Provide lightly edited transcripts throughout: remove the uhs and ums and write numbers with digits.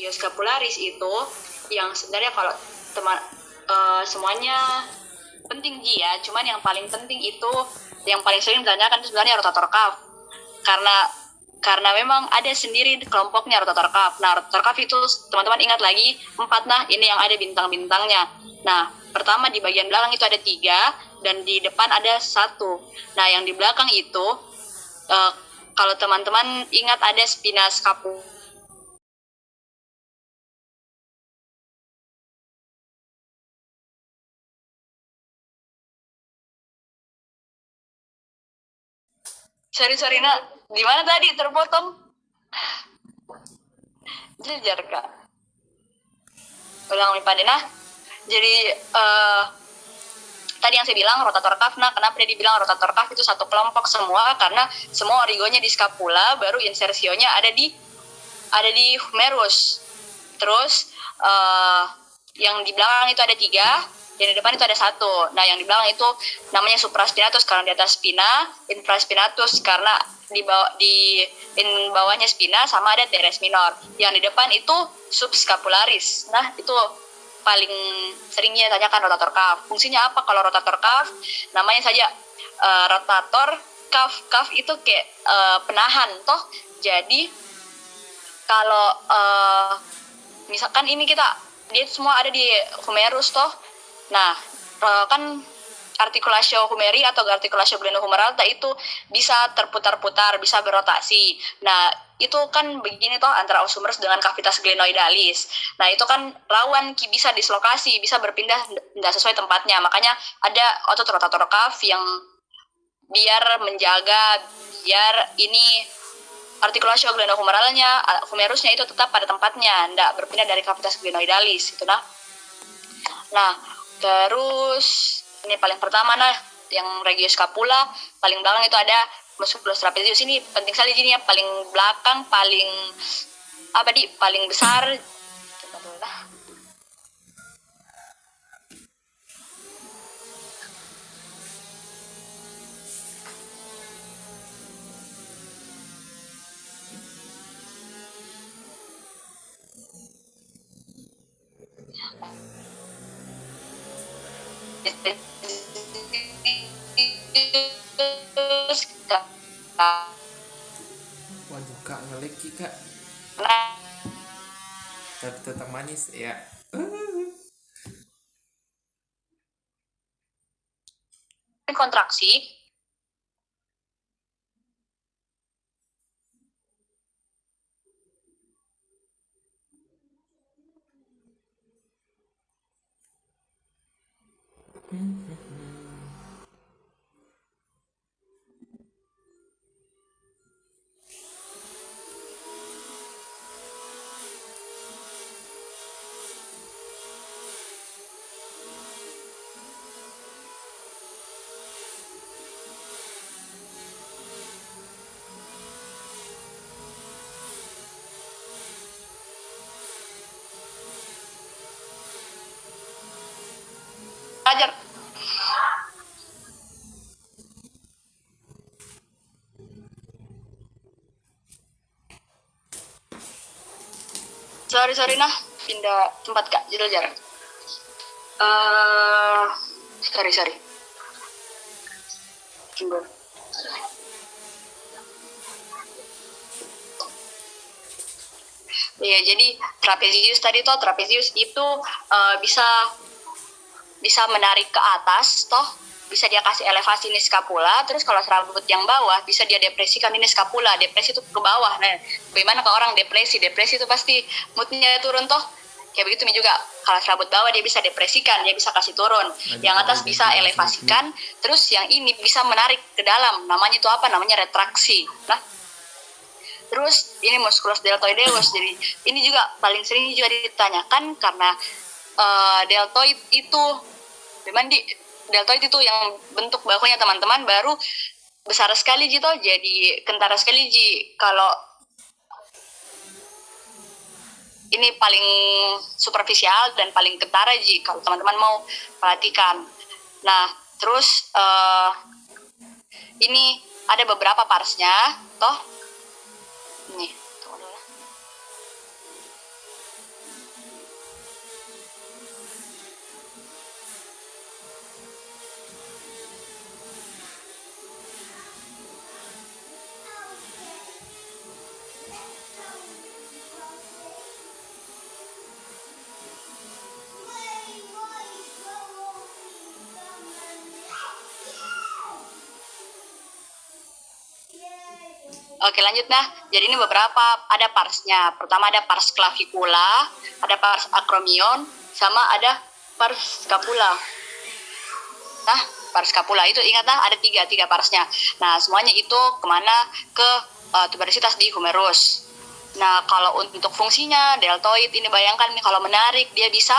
scapularis itu yang sebenarnya kalau teman semuanya penting Ji ya, cuman yang paling penting itu yang paling sering ditanyakan itu sebenarnya rotator cuff, karena memang ada sendiri kelompoknya rotator cuff. Nah, rotator cuff itu teman-teman ingat lagi 4, nah ini yang ada bintang-bintangnya. Nah, pertama di bagian belakang itu ada 3 dan di depan ada 1. Nah, yang di belakang itu kalau teman-teman ingat ada spina scapula. Sorry nak, di mana tadi terpotong? Jejar kak. Ulang pada nah. Jadi tadi yang saya bilang rotator cuff, nah kenapa dia dibilang rotator cuff itu satu kelompok semua, karena semua origonya di scapula, baru insersionya ada di humerus. Terus yang di belakang itu ada 3, yang di depan itu ada 1. Nah, yang di belakang itu namanya supraspinatus karena di atas spina, infraspinatus karena di bawahnya spina, sama ada teres minor. Yang di depan itu subscapularis. Nah, itu paling seringnya tanyakan rotator cuff. Fungsinya apa kalau rotator cuff? Namanya saja rotator cuff. Cuff itu kayak penahan toh. Jadi kalau misalkan ini dia semua ada di humerus toh. Nah, kan artikulasio humeri atau artikulasio glenohumerata itu bisa terputar-putar, bisa berotasi. Nah, itu kan begini toh antara os humerus dengan cavitas glenoidalis. Nah, itu kan rawan bisa dislokasi, bisa berpindah tidak sesuai tempatnya. Makanya ada otot rotator cuff yang biar menjaga biar ini artikulasio glenohumeralnya, humerusnya itu tetap pada tempatnya, tidak berpindah dari cavitas glenoidalis itu nah. Nah, terus ini paling pertama nah, yang regioscapula, paling belakang itu ada musculus trapezius. Ini penting sekali ini ya, paling belakang, paling besar. Waduh kak, ngelik kak. Tetap manis ya. Kontraksi. Ajar. Sorry nah, pindah tempat kak, jelas. Sorry. Iya, jadi trapezius itu bisa menarik ke atas, toh bisa dia kasih elevasi ini scapula. Terus kalau serabut yang bawah bisa dia depresikan ini scapula. Depresi itu ke bawah. Nah, bagaimana kalau orang depresi itu pasti moodnya turun toh. Kayak begitu nih juga, kalau serabut bawah dia bisa depresikan, dia bisa kasih turun. Yang atas bisa elevasikan, terus yang ini bisa menarik ke dalam. Namanya itu apa? Namanya retraksi. Nah, terus ini musculus deltoideus. Jadi ini juga paling sering juga ditanyakan karena deltoid itu memang deltoid itu yang bentuk bahunya teman-teman baru besar sekali gitu, jadi kentara sekali ji. Kalau ini paling superficial dan paling kentara ji kalau teman-teman mau perhatikan. Nah, terus ini ada beberapa parsnya toh. Nih, Oke lanjut nah. Jadi ini beberapa ada parsnya. Pertama ada pars clavicula, ada pars acromion, sama ada pars scapula. Nah, pars scapula itu ingat nah ada tiga parsnya. Nah semuanya itu kemana ke tuberositas di humerus. Nah kalau untuk fungsinya deltoid ini bayangkan nih kalau menarik dia bisa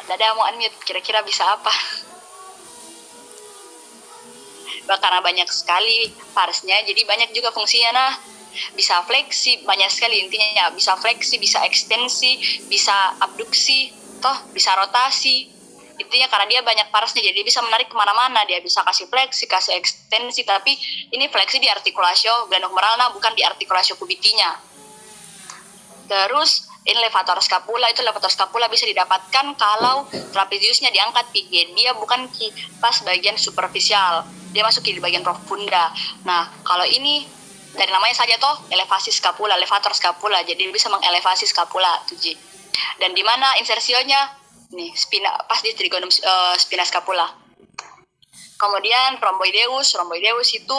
Dada mau unmute kira-kira bisa apa? Karena banyak sekali parsnya jadi banyak juga fungsinya nah bisa fleksi banyak sekali intinya ya bisa fleksi bisa ekstensi bisa abduksi toh bisa rotasi intinya karena dia banyak parsnya jadi bisa menarik kemana-mana dia bisa kasih fleksi kasih ekstensi tapi ini fleksi di artikulasio glenohumeralna bukan di artikulasio kubitinya. Terus ini levator scapula itu levator scapula bisa didapatkan kalau trapeziusnya diangkat pigi dia bukan pas bagian superficial dia masuk di bagian profunda. Nah kalau ini dari namanya saja toh elevasi scapula levator scapula jadi bisa mengelevasi scapula tuh Ji. Dan di mana insersionya nih spina pas di trigonum spina scapula. Kemudian rhomboideus itu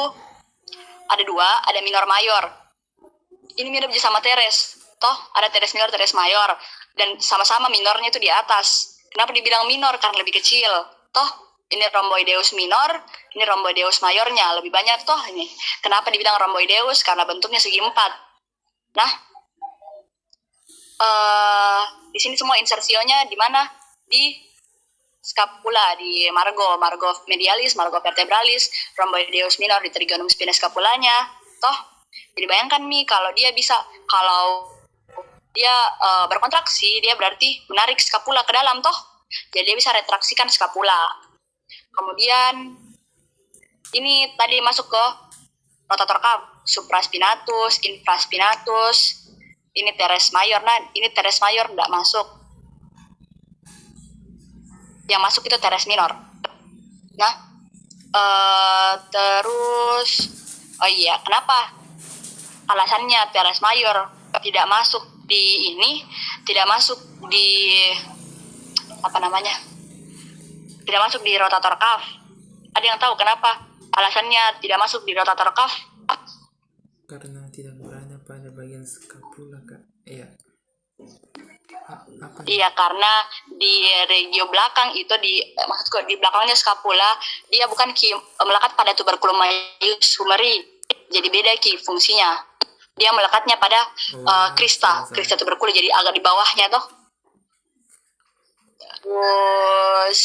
ada dua ada minor mayor ini mirip sama teres toh ada teres minor teres mayor dan sama-sama minornya itu di atas. Kenapa dibilang minor karena lebih kecil toh ini rhomboideus minor ini rhomboideus mayornya lebih banyak toh ini. Kenapa dibilang rhomboideus karena bentuknya segi empat. Nah di sini semua insersionya di mana di scapula di margo medialis margo vertebralis rhomboideus minor di trigonum spina scapulanya toh. Jadi bayangkan nih kalau dia bisa kalau dia berkontraksi dia berarti menarik scapula ke dalam toh jadi dia bisa retraksikan scapula. Kemudian ini tadi masuk ke rotator cuff supraspinatus infraspinatus ini teres mayor. Nah ini teres mayor tidak masuk yang masuk itu teres minor. Nah terus oh iya kenapa alasannya teres mayor tidak masuk di ini tidak masuk di apa namanya tidak masuk di rotator cuff. Ada yang tahu kenapa alasannya tidak masuk di rotator cuff? Karena tidak berada pada bagian scapula kak. Iya. Apa? Iya karena di regio belakang itu maksudku di belakangnya scapula dia bukan melekat pada tuberculum maius humeri jadi beda fungsinya. Dia melekatnya pada krista tuberculum jadi agak di bawahnya toh. Terus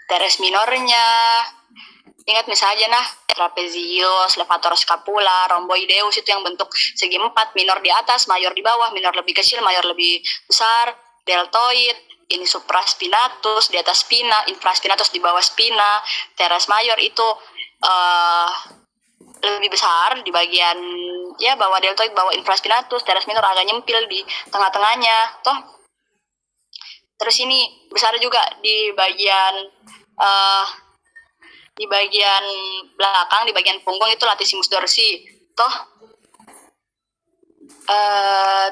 teres minornya ingat misalnya nah trapezius, levator scapula, rhomboideus itu yang bentuk segi empat minor di atas, mayor di bawah, minor lebih kecil, mayor lebih besar, deltoid, ini supraspinatus di atas spina, infraspinatus di bawah spina, teres mayor itu lebih besar di bagian ya bawah deltoid, bawah infraspinatus, teres minor agak nyempil di tengah-tengahnya, toh. Terus ini besar juga di bagian belakang, di bagian punggung itu latissimus dorsi, toh.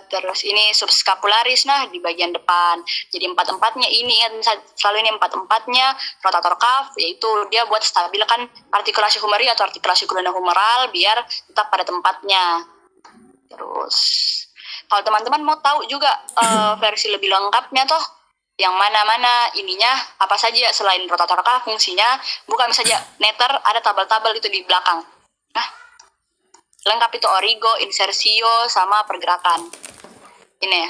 Terus ini subscapularis nah di bagian depan. Jadi empat-empatnya ini selalu ini empat-empatnya rotator cuff yaitu dia buat stabilkan artikulasi humeri atau artikulasi glenohumeral biar tetap pada tempatnya. Terus kalau teman-teman mau tahu juga versi lebih lengkapnya toh yang mana-mana ininya apa saja selain rotator cuff fungsinya bukan saja netter ada tabel-tabel itu di belakang. Nah lengkap itu origo, insersio, sama pergerakan. Ini ya.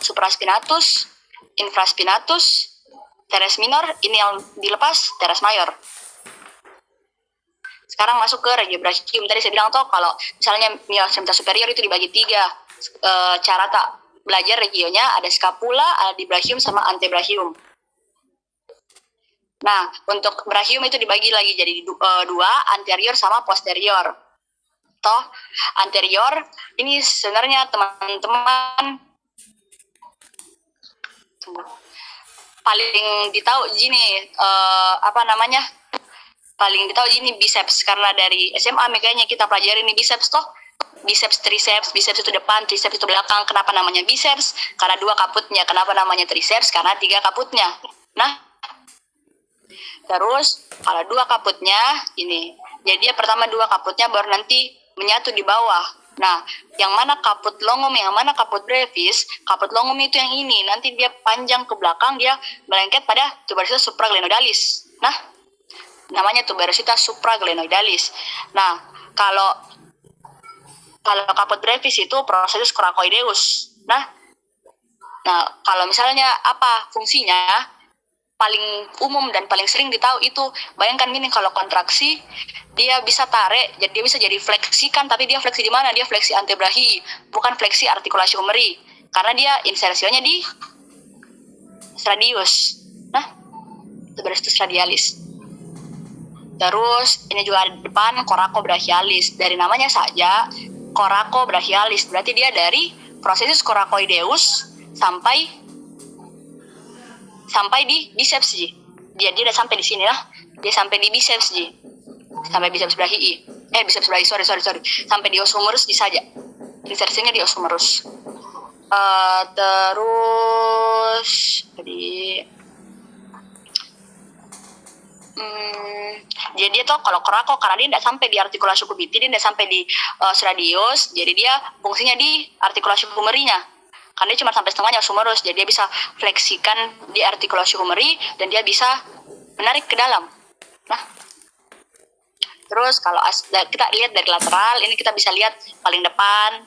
Supraspinatus, infraspinatus, teres minor, ini yang dilepas, teres mayor. Sekarang masuk ke regiobrachium. Tadi saya bilang toh kalau misalnya myosemta superior itu dibagi tiga. Cara tak belajar regionya ada scapula, ada dibrachium, sama antebrachium. Nah, untuk brachium itu dibagi lagi jadi dua, anterior sama posterior. Toh anterior ini sebenarnya teman-teman paling ditahu gini paling ditahu gini biceps karena dari SMA makanya kita pelajari ini biceps toh biceps triceps itu depan triceps itu belakang. Kenapa namanya biceps? Karena dua kaputnya. Kenapa namanya triceps? Karena tiga kaputnya. Nah terus kalau dua kaputnya ini Jadi dia pertama 2 kaputnya baru nanti menyatu di bawah. Nah, yang mana kaput longum, yang mana kaput brevis? Kaput longum itu yang ini, nanti dia panjang ke belakang, dia melengket pada tuberositas supraglenoidalis. Nah, namanya tuberositas supraglenoidalis. Nah, kalau kaput brevis itu proses coracoideus. Nah, kalau misalnya apa fungsinya? Paling umum dan paling sering ditahu itu, bayangkan ini kalau kontraksi dia bisa tarik, jadi dia bisa jadi fleksikan, tapi dia fleksi di mana? Dia fleksi antebrachiii, bukan fleksi artikulasi humeri, karena dia insersionya di radius. Nah, tuberositas radialis. Terus ini juga ada depan coracobrachialis. Dari namanya saja coracobrachialis, berarti dia dari prosesus coracoideus sampai di biceps G. Dia udah sampai di sini lah. Dia sampai di biceps G. Sampai biceps brachii. Biceps brachii, sorry. Sampai di os humerus saja. Insersinya di os humerus. Terus jadi dia tuh kalau coraco karena dia tidak sampai di artikulasi cubiti, dia tidak sampai di os radius, jadi dia fungsinya di artikulasi humerinya. Karena dia cuma sampai setengahnya os humerus, jadi dia bisa fleksikan di artikulasi humeri dan dia bisa menarik ke dalam. Nah, terus kalau kita lihat dari lateral, ini kita bisa lihat paling depan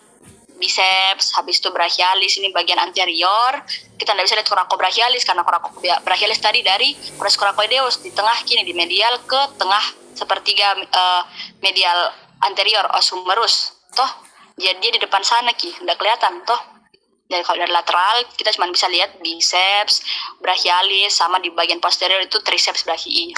biceps, habis itu brachialis, ini bagian anterior. Kita tidak bisa lihat coracobrachialis karena coracobrachialis tadi dari proses coracoideus di tengah kini di medial ke tengah sepertiga medial anterior os humerus. Toh, jadi di depan sana tidak kelihatan toh. Dan kalau dari lateral kita cuma bisa lihat biceps, brachialis, sama di bagian posterior itu triceps brachii.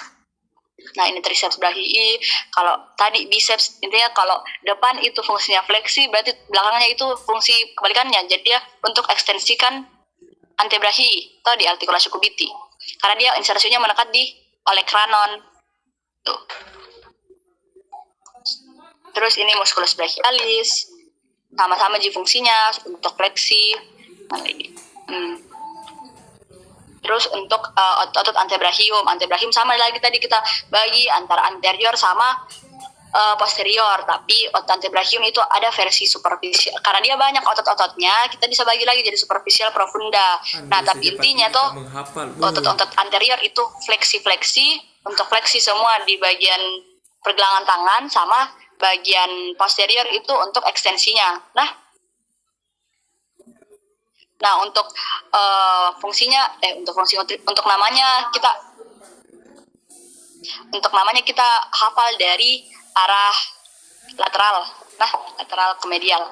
Nah, ini triceps brachii. Kalau tadi biceps, intinya kalau depan itu fungsinya fleksi, berarti belakangnya itu fungsi kebalikannya. Jadi dia untuk ekstensikan antebrachii atau di artikulasi cubiti. Karena dia insersinya menekat di olecranon. Tuh. Terus ini musculus brachialis. Sama-sama di fungsinya untuk fleksi. Terus untuk otot antebrachium sama lagi tadi kita bagi antara anterior sama posterior, tapi otot antebrachium itu ada versi superficial. Karena dia banyak otot-ototnya, kita bisa bagi lagi jadi superficial, profunda. Nah, tapi intinya tuh otot-otot anterior itu fleksi-fleksi, untuk fleksi semua di bagian pergelangan tangan, sama bagian posterior itu untuk ekstensinya. Nah, untuk fungsinya, untuk namanya kita hafal dari arah lateral. Nah, lateral ke medial.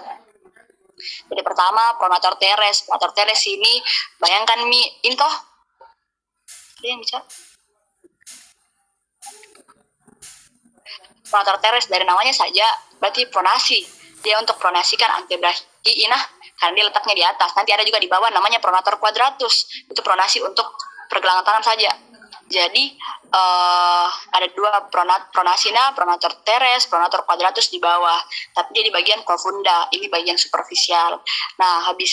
Jadi pertama pronator teres. Pronator teres ini bayangkan intoh. Dia yang bicara. Pronator teres dari namanya saja berarti pronasi. Dia untuk pronasikan antebrachii, karena dia letaknya di atas. Nanti ada juga di bawah namanya pronator quadratus. Itu pronasi untuk pergelangan tangan saja. Jadi ada 2 pronasi, pronator teres, pronator quadratus di bawah. Tapi dia di bagian profunda, ini bagian superficial. Nah, habis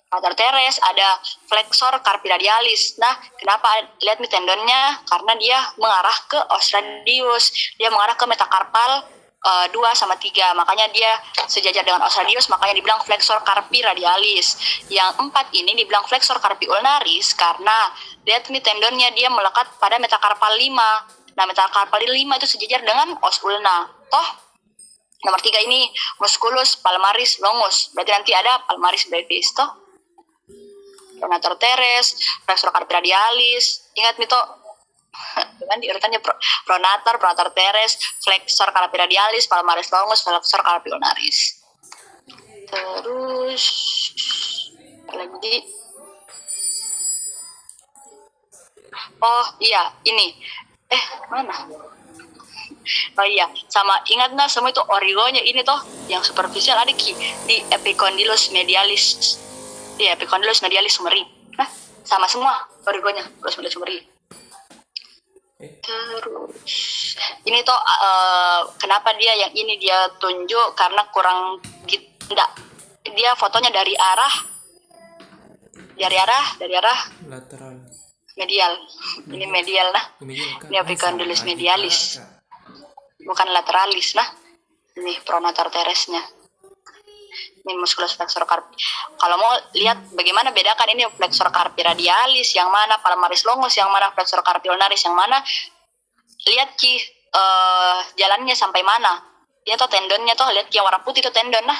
pronator teres ada flexor carpi radialis. Nah, kenapa lihat nih tendonnya? Karena dia mengarah ke os radius. Dia mengarah ke metakarpal 2 sama 3. Makanya dia sejajar dengan os radius, makanya dibilang flexor carpi radialis. Yang 4 ini dibilang flexor carpi ulnaris karena lihat nih tendonnya dia melekat pada metakarpal 5. Nah, metakarpal 5 itu sejajar dengan os ulna. Toh, nomor 3 ini musculus palmaris longus. Berarti nanti ada palmaris brevis. Toh, pronator teres, flexor carpi radialis. Ingat nih toh, dengan diurutannya pronator teres, flexor carpi radialis, palmaris longus, flexor carpi ulnaris. Terus lagi, oh iya ini, mana? Oh iya, sama ingat semua itu origonya ini toh, yang superficial ada di epicondylus medialis. Iya, epicondylus medialis humeri. Nah, sama semua origonya, medialis humeri. Terus ini tuh kenapa dia yang ini dia tunjuk karena kurang enggak, dia fotonya dari arah lateral medial. Ini medial ini epicondylus medialis. bukan lateralis. Nah, ini pronator teresnya. Ini musculus flexor carpi. Kalau mau lihat bagaimana bedakan ini flexor carpi radialis yang mana, palmaris longus yang mana, flexor carpi ulnaris yang mana, lihat Ki jalannya sampai mana. Ini tuh tendonnya tuh, lihat Ki yang warna putih itu tendon. Nah,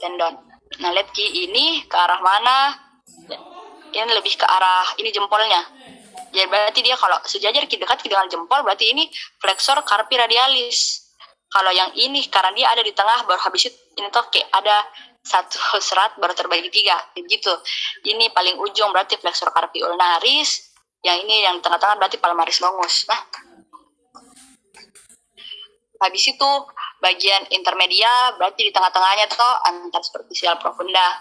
tendon. Nah, lihat Ki ini ke arah mana? Ini lebih ke arah ini jempolnya. Jadi berarti dia kalau sejajar dekat dengan jempol, berarti ini flexor carpi radialis. Kalau yang ini karena dia ada di tengah, baru habis itu ini tuh kayak ada satu serat baru terbagi 3 gitu. Ini paling ujung berarti flexor carpi ulnaris, yang ini yang tengah-tengah berarti palmaris longus. Nah, habis itu bagian intermedia berarti di tengah-tengahnya tuh antar superficial profunda.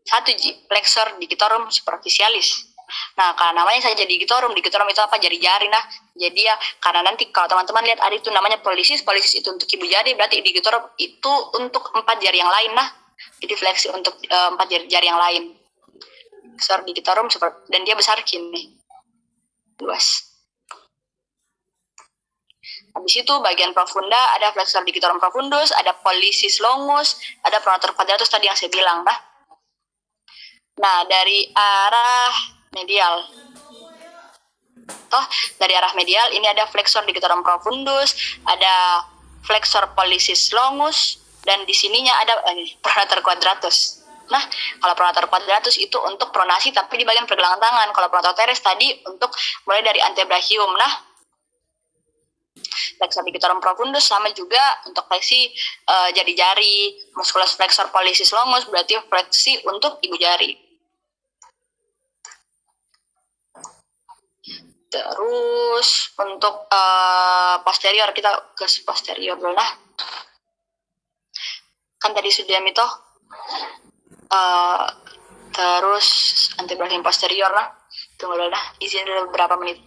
1 flexor digitorum superficialis. Nah, karena namanya saja digitorum itu apa? Jari-jari. Nah, jadi ya karena nanti kalau teman-teman lihat ada itu namanya polisis itu untuk ibu jari, berarti digitorum itu untuk 4 jari yang lain. Nah, jadi fleksi untuk 4 jari yang lain. Flexor digitorum dan dia besar kini, luas. Habis itu bagian profunda ada flexor digitorum profundus, ada polisis longus, ada pronator quadratus tadi yang saya bilang. Nah, dari arah medial. Dari arah medial ini ada flexor digitorum profundus, ada flexor polisis longus, dan di sininya ada pronator quadratus. Nah, kalau pronator quadratus itu untuk pronasi tapi di bagian pergelangan tangan. Kalau pronator teres tadi untuk mulai dari antebrachium. Nah, flexor digitorum profundus sama juga untuk fleksi jari-jari. Musculus flexor polisis longus berarti fleksi untuk ibu jari. Terus untuk posterior, kita ke posterior dulu lah. Kan tadi sudah itu terus antebrachium posterior lah. Tunggu dulu dah, izin dulu beberapa menit.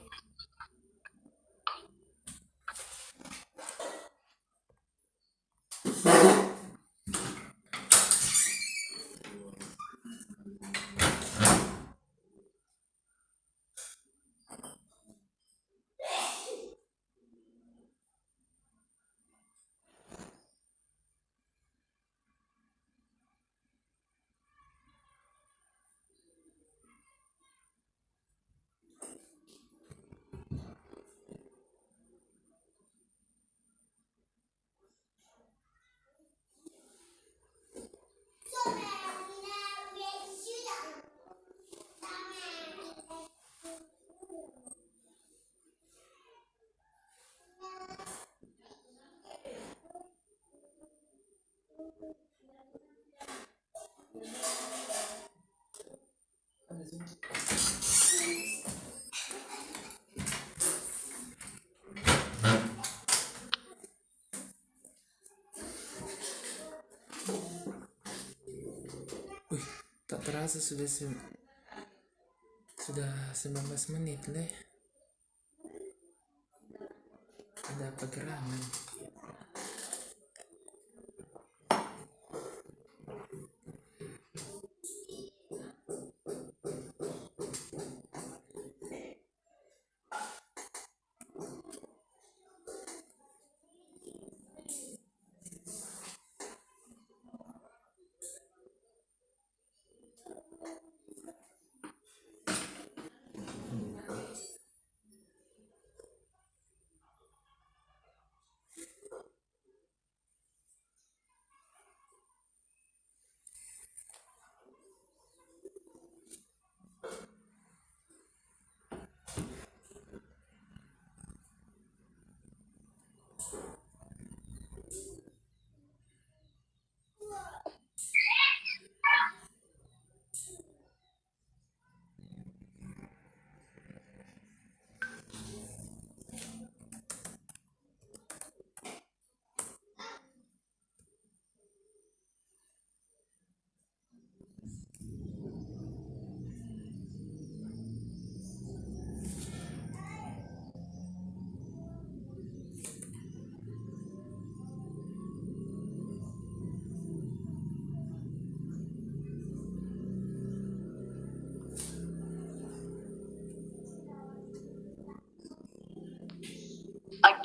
Wih, tak terasa sudah 19 menit leh. Ada apa gerangan?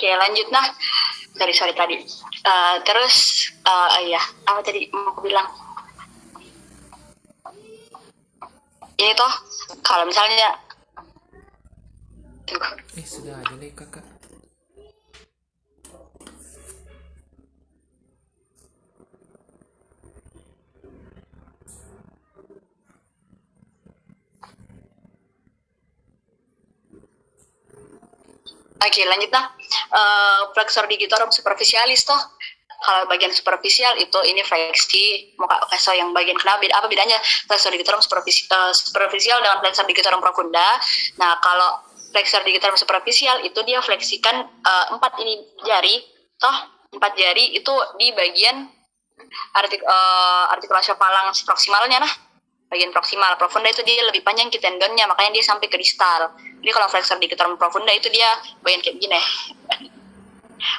Oke, lanjut nah. Sorry tadi. Terus iya, apa tadi mau aku bilang? Ini toh kalau misalnya tunggu. Sudah aja deh kakak. Oke, lanjut nah. Flexor digitorum superficialis toh. Kalau bagian superficial itu ini fleksi. Mau kasih yang bagian kenapa apa bedanya flexor digitorum superficial dengan flexor digitorum profunda. Nah, kalau flexor digitorum superficial itu dia fleksikan 4 ini jari, toh 4 jari itu di bagian artikulasi phalanx proksimalnya nah. Bagian proksimal. Profunda itu dia lebih panjang ke tendonnya, makanya dia sampai ke distal. Jadi kalau flexor digitorum profunda itu dia bagian kayak gini.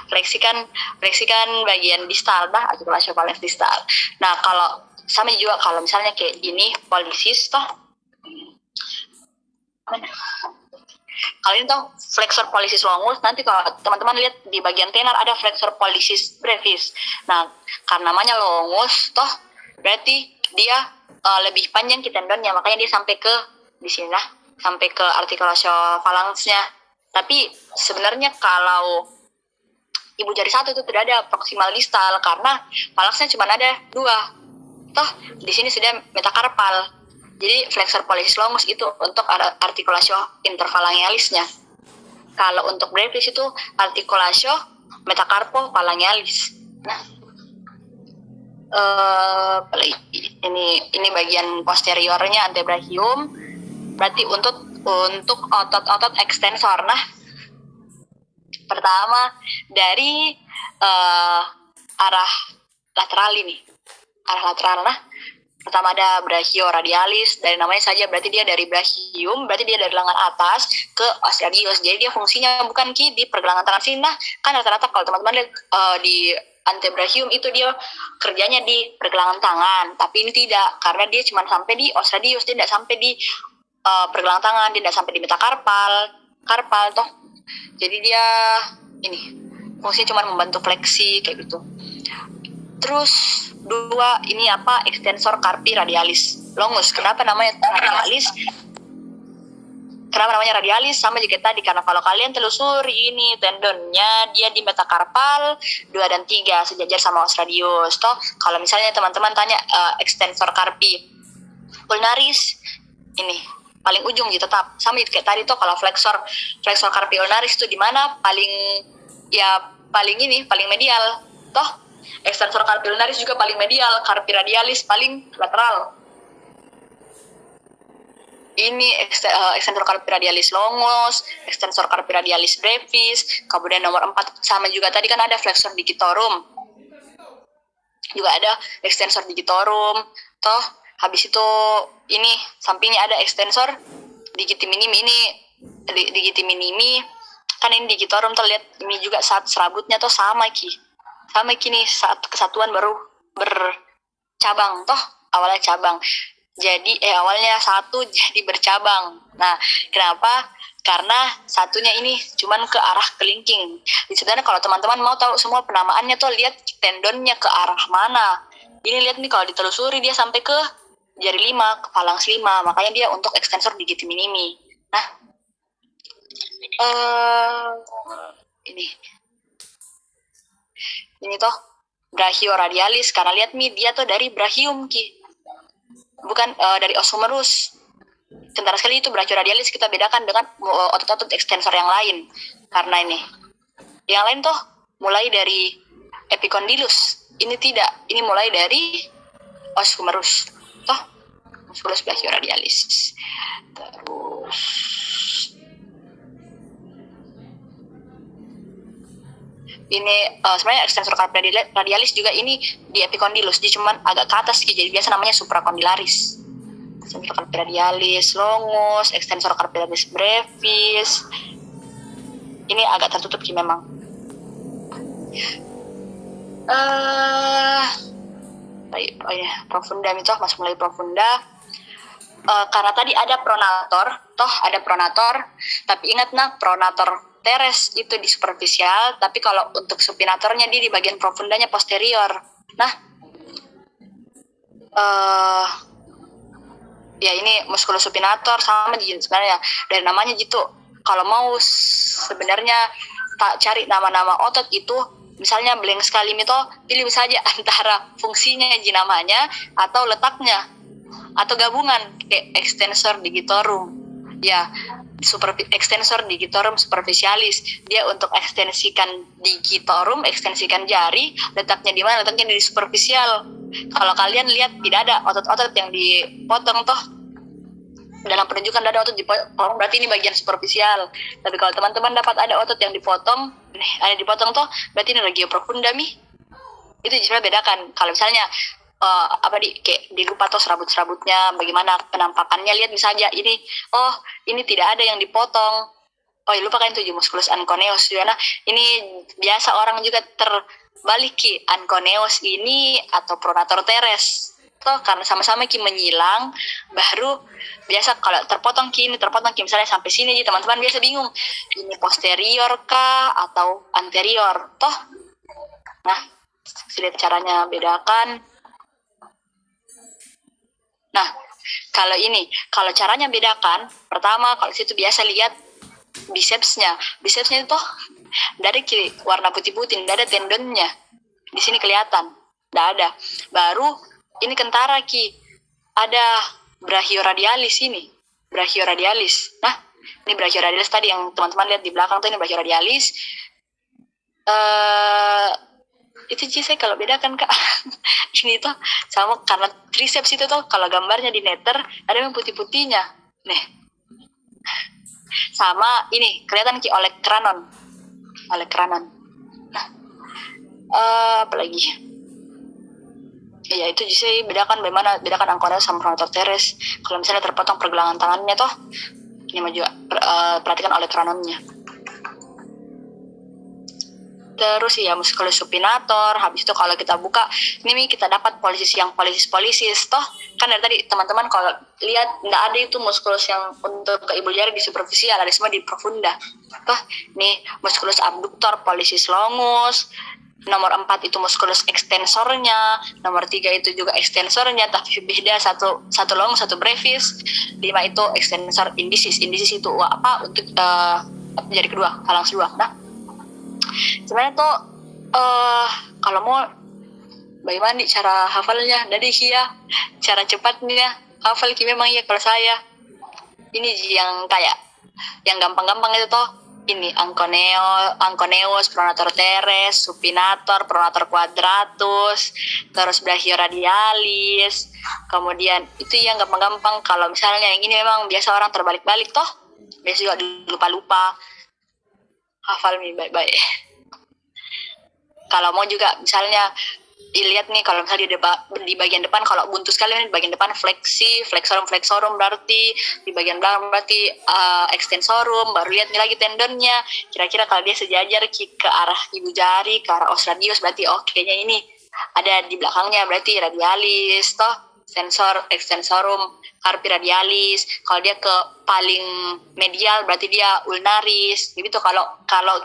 fleksikan bagian distal dah, artikulasi phalanx distal. Nah, kalau sama juga kalau misalnya kayak ini pollicis toh. Kalau ini tuh flexor pollicis longus, nanti kalau teman-teman lihat di bagian tenar ada flexor pollicis brevis. Nah, karena namanya longus toh berarti dia lebih panjang ke tendonnya, makanya dia sampai ke di sini lah, sampai ke artikulasi phalanxnya. Tapi sebenarnya kalau ibu jari satu itu tidak ada proximal distal karena phalanxnya cuma ada 2. Toh di sini sudah metakarpal. Jadi flexor pollicis longus itu untuk artikulasi interphalangealisnya. Kalau untuk brevis itu artikulasi metacarpo phalangealis. Nah, ini bagian posteriornya antebrachium. Berarti untuk otot-otot ekstensor. Nah, pertama dari arah lateral ini. Arah lateral nah. Pertama ada brachioradialis, dari namanya saja berarti dia dari brachium, berarti dia dari lengan atas ke os radius. Jadi dia fungsinya bukan di pergelangan tangan sini. Nah, kan rata-rata kalau teman-teman lihat di antebrachium itu dia kerjanya di pergelangan tangan, tapi ini tidak, karena dia cuma sampai di os radius, dia tidak sampai di pergelangan tangan, dia tidak sampai di metakarpal, toh. Jadi dia ini fungsinya cuma membantu fleksi kayak gitu. Terus 2 ini apa, extensor carpi radialis longus. Kenapa namanya radialis? Kenapa namanya radialis? Sama juga tadi, karena kalau kalian telusuri ini tendonnya dia di metakarpal 2 dan 3 sejajar sama os radius. Toh kalau misalnya teman-teman tanya extensor carpi ulnaris ini paling ujung gitu, tetap sama kayak tadi tuh. Kalau flexor carpi ulnaris itu di mana? Paling medial. Toh extensor carpi ulnaris juga paling medial, carpi radialis paling lateral. Ini extensor carpi radialis longus, extensor carpi radialis brevis. Kemudian nomor 4 sama juga tadi kan ada flexor digitorum. Juga ada extensor digitorum. Toh habis itu ini sampingnya ada extensor digiti minimi. Digiti minimi kan ini digitorum tuh, lihat ini juga saat serabutnya tuh sama kini saat kesatuan baru bercabang toh, awalnya cabang. Jadi awalnya satu jadi bercabang. Nah, kenapa? Karena satunya ini cuman ke arah kelingking. Sebenarnya kalau teman-teman mau tahu semua penamaannya tuh lihat tendonnya ke arah mana. Ini lihat nih kalau ditelusuri dia sampai ke jari 5, ke phalanx 5. Makanya dia untuk extensor digiti minimi. Nah, ini toh brachioradialis, karena lihat nih dia tuh dari brachium bukan dari os humerus. Sebentar sekali itu brachioradialis kita bedakan dengan otot-otot ekstensor yang lain, karena ini yang lain tuh mulai dari epicondylus, ini tidak, ini mulai dari os humerus toh, os humerus brachioradialis. Terus ini sebenarnya extensor carpi radialis juga ini di epicondylus, dia cuman agak ke atas jadi biasa namanya supracondylaris. Extensor carpi radialis longus, extensor carpi radialis brevis. Ini agak tertutup memang. Profunda itu masuk mulai profunda. Karena tadi ada pronator, tapi ingat nah pronator teres itu di superficial, tapi kalau untuk supinatornya dia di bagian profundanya posterior. Nah, ya ini musculus supinator sama sebenarnya dari namanya gitu. Kalau mau sebenarnya tak cari nama-nama otot itu, misalnya blank sekali itu pilih saja antara fungsinya namanya atau letaknya atau gabungan kayak extensor digitorum ya, extensor digitorum superficialis, dia untuk ekstensikan digitorum, ekstensikan jari, letaknya di mana? Letaknya di superficial. Kalau kalian lihat tidak ada otot-otot yang dipotong toh dalam penunjukan, ada otot dipotong, berarti ini bagian superficial. Tapi kalau teman-teman dapat ada otot yang dipotong, ada dipotong toh, berarti ini regio profunda mi. Itu sebenarnya bedakan. Kalau misalnya kayak dilupa toh serabut-serabutnya, bagaimana penampakannya, lihat misalnya ini, ini tidak ada yang dipotong. Lupa kan itu musculus anconeus juga. Nah, ini biasa orang juga terbalik ki, anconeus ini atau pronator teres. Toh karena sama-sama ki menyilang, baru biasa kalau terpotong ki misalnya sampai sini aja, teman-teman biasa bingung. Ini posterior kah atau anterior? Toh. Nah, lihat caranya bedakan. Nah, kalau caranya bedakan, pertama kalau situ biasa lihat bicepsnya itu dari kiri warna putih-putih, tidak ada tendonnya. Di sini kelihatan, tidak ada. Baru ini kentara ki, ada brachioradialis ini, brachioradialis. Nah, ini brachioradialis tadi yang teman-teman lihat di belakang tuh, ini brachioradialis. Itu sih saya kalau bedakan kak. Ini tuh sama karena triceps itu tuh kalau gambarnya di netter ada yang putih-putihnya nih, sama ini kelihatan ki olecranon. Nah, apalagi ya itu sih bedakan, bagaimana bedakan anconeus sama pronator teres. Kalau misalnya terpotong pergelangan tangannya toh, ini mah juga perhatikan olecranonnya. Terus ya musculus supinator. Habis itu kalau kita buka ini kita dapat polisis toh kan dari tadi teman-teman kalau lihat tidak ada itu musculus yang untuk ke ibu jari di superficial, ada semua di profunda toh. Nih musculus abductor polisis longus, nomor 4 itu musculus extensornya, nomor 3 itu juga extensornya tapi beda, satu long satu brevis. 5 itu extensor indicis itu apa untuk jari kedua, falanks 2. Nah, sebenarnya tuh kalau mau bagaimana nih cara hafalnya dari ya, cara cepatnya hafal memang ya kalau saya ini yang kayak yang gampang-gampang itu toh, ini anconeus, pronator teres, supinator, pronator quadratus, terus brachioradialis. Kemudian itu yang gampang-gampang. Kalau misalnya yang ini memang biasa orang terbalik-balik toh, biasa juga lupa-lupa. Hafal nih baik-baik. Kalau mau juga misalnya lihat nih, kalau misalnya di bagian depan, kalau buntu sekali nih di bagian depan flexorum berarti, di bagian belakang berarti extensorum, baru lihat nih lagi tendonnya. Kira-kira kalau dia sejajar ke arah ibu jari, ke arah os radius, berarti kayaknya ini ada di belakangnya, berarti radialis toh, extensorum carpi radialis. Kalau dia ke paling medial berarti dia ulnaris. Begitu kalau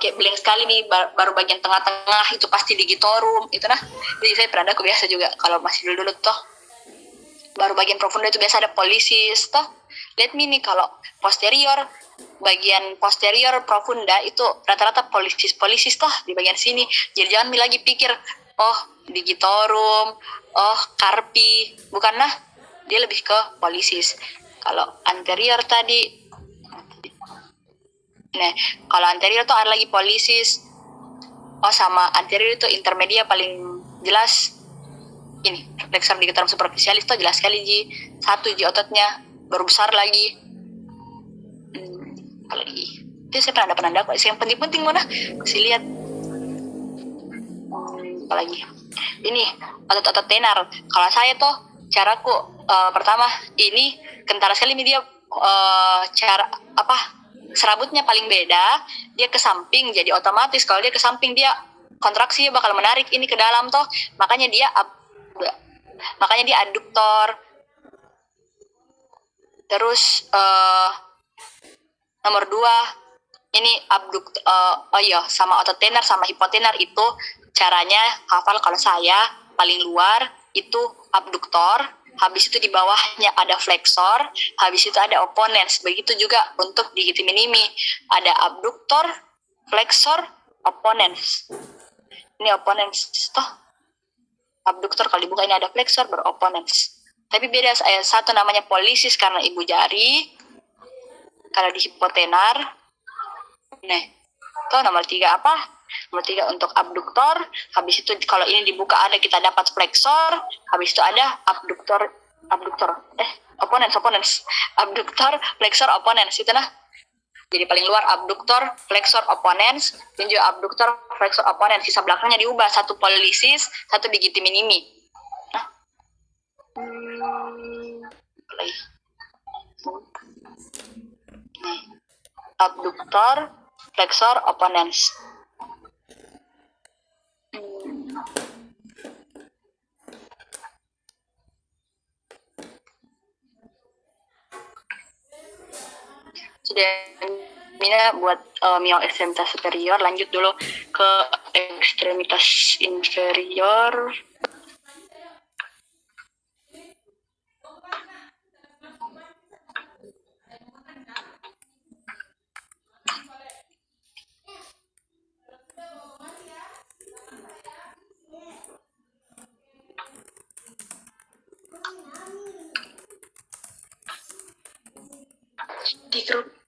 kayak blank sekali nih baru bagian tengah-tengah itu pasti digitorum itu. Nah, jadi saya pernah aku biasa juga kalau masih dulu toh baru bagian profunda itu biasa ada polisis toh. Lihat nih kalau posterior, bagian posterior profunda itu rata-rata polisis toh di bagian sini. Jadi jangan lagi pikir digitorum, carpi, bukan. Nah, dia lebih ke polisis. Kalau anterior tadi, nah kalau anterior tuh ada lagi polisis. Sama anterior itu intermedia paling jelas. Ini flexor digitorum superficialis tuh jelas sekali ji. 1 ji ototnya baru besar lagi. Apalagi itu saya pernah ada penanda kok. Yang penting-penting mana masih lihat. Apalagi ini otot-otot tenar. Kalau saya tuh caraku pertama ini kentara sekali nih dia, cara serabutnya paling beda, dia ke samping, jadi otomatis kalau dia ke samping dia kontraksi bakal menarik ini ke dalam toh, makanya dia aduktor. Terus nomor 2 ini oh iya, sama otot tenar sama hipotenar itu caranya hafal. Kalau saya paling luar itu abduktor, habis itu di bawahnya ada flexor, habis itu ada opponens. Begitu juga untuk digiti minimi, ada abduktor, flexor, opponens. Ini opponens toh, abduktor kalau dibuka ini ada flexor baru opponens. Tapi beda, satu namanya polisis karena ibu jari, kalau di hipotenar. Nah, itu nomor 3 apa? Nomor 3 untuk abduktor. Habis itu kalau ini dibuka ada, kita dapat flexor. Habis itu ada opponens. Abduktor, flexor, opponens. Itu nah. Jadi paling luar abduktor, flexor, opponens. Dan juga abduktor, flexor, opponens. Sisa belakangnya diubah. Satu polisis, satu digiti minimi. Nah. Nih. Abduktor, flexor, opponens. Sudah Mina buat mio ekstremitas superior. Lanjut dulu ke ekstremitas inferior. Di grup